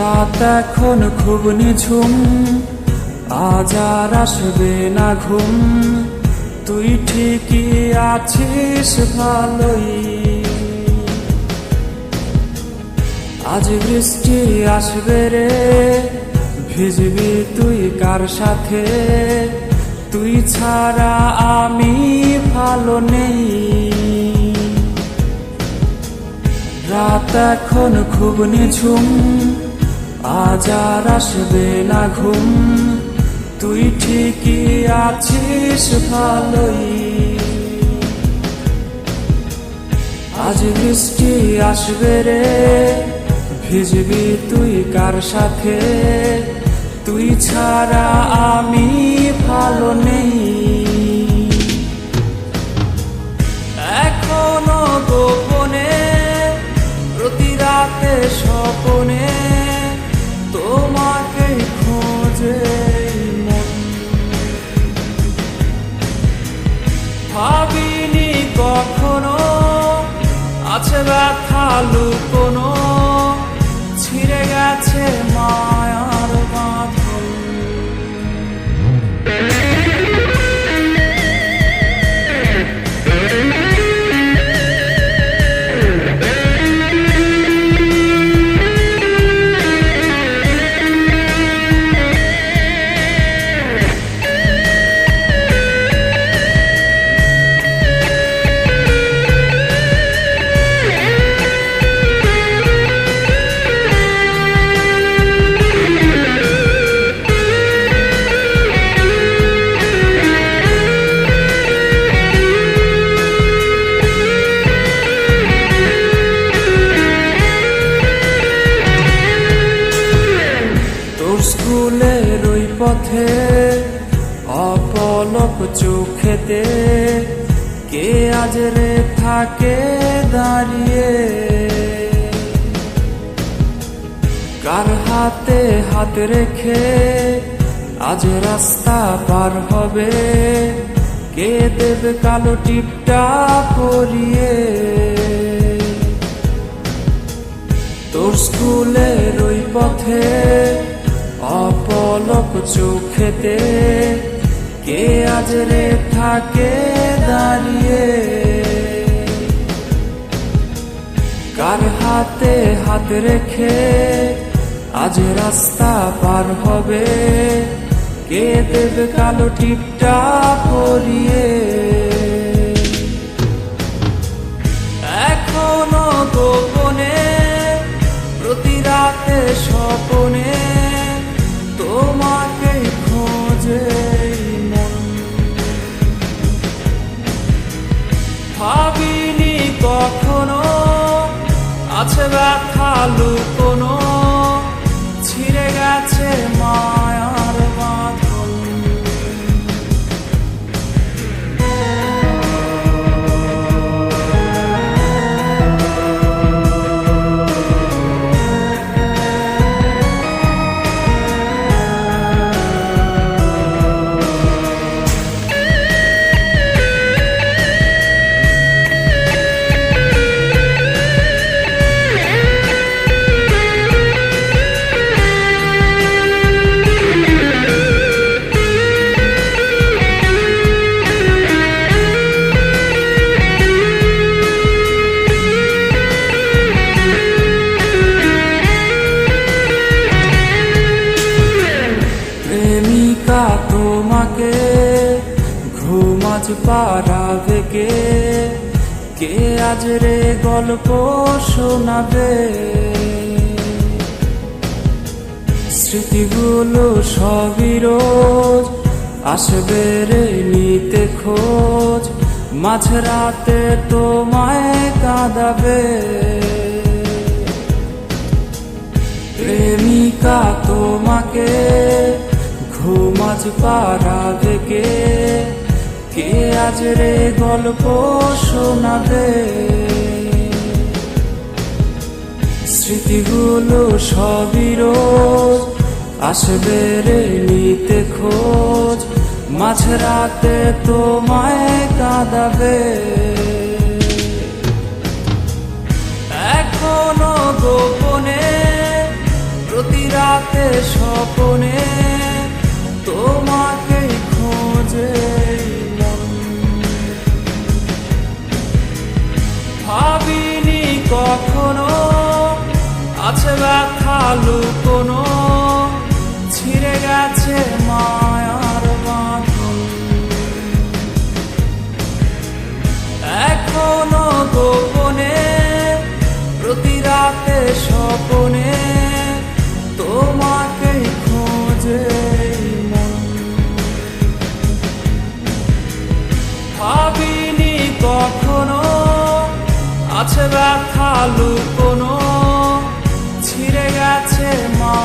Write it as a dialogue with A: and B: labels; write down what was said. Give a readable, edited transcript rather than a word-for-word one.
A: রাত এখন খুব নিঝুম, আজ আর আসবে না ঘুম। তুই ঠিকই আছিস ভালোই, আজ বৃষ্টি আসবে রে, ভিজবি তুই কার সাথে? তুই ছাড়া আমি ভালো নেই। রাত এখন খুব নিঝুম, আজ আর আসবে না ঘুম। তুই ঠিকই আছিস ভালোই, আজ বৃষ্টি আসবে রে, ভিজবি তুই কার সাথে? তুই ছাড়া আমি ভালো নেই। এখনো গোপনে প্রতি রাতে স্বপনে তোমাকে খোঁজে মন। ভাবিনি কখনো আছে ব্যথা লুকোনো, ছিঁড়ে গেছে মায়ার বাঁধন। স্কুলের ওই পথে অপলক চোখেতে কে আজ রে থাকে দাঁড়িয়ে? কার হাতে হাত রেখে আজ রাস্তা পার হবে? কে দেবে কালো টিপটা পরিয়ে? তোর স্কুলের ওই পথে অপলক চোখেতে কে আজ রে থাকে দাঁড়িয়ে? কার হাতে হাত রেখে আজ রাস্তা পার হবে? কে দেবে কালো টিপটা পরিয়ে? এখনো গোপনে প্রতি রাতে স্বপনে তোমাকে খোঁজে মন। ভাবিনি কখনো আছে ব্যথা লুকোনো, ছিঁড়ে গেছে মায়ার বাঁধন। তোমাকে ঘুম আজ পাড়াবে কে? কে আজ রে গল্প শোনাবে? স্মৃতিগুলো সবই রোজ আসবে রে নিতে খোঁজ, মাঝরাতে তোমায় কাঁদাবে। প্রেমিকা তোমাকে ঘুম আজ পাড়াবে কে? কে আজ রে গল্প শোনাবে? স্মৃতিগুলো সবই রোজ আসবে রে নিতে খোঁজ, মাঝরাতে তোমায় কাঁদাবে। এখনো গোপনে প্রতি স্বপনে তোমাকেই খোঁজে মন। ভাবিনি কখনো আছে ব্যথা লুকোনো, ছিঁড়ে গেছে মায়ার বাঁধন। এখনো গোপনে প্রতি রাতে স্বপনে তোমাকেই খোঁজে মন। ভাবিনি কখনো আছে ব্যথা লুকোনো, ছিঁড়ে গেছে মা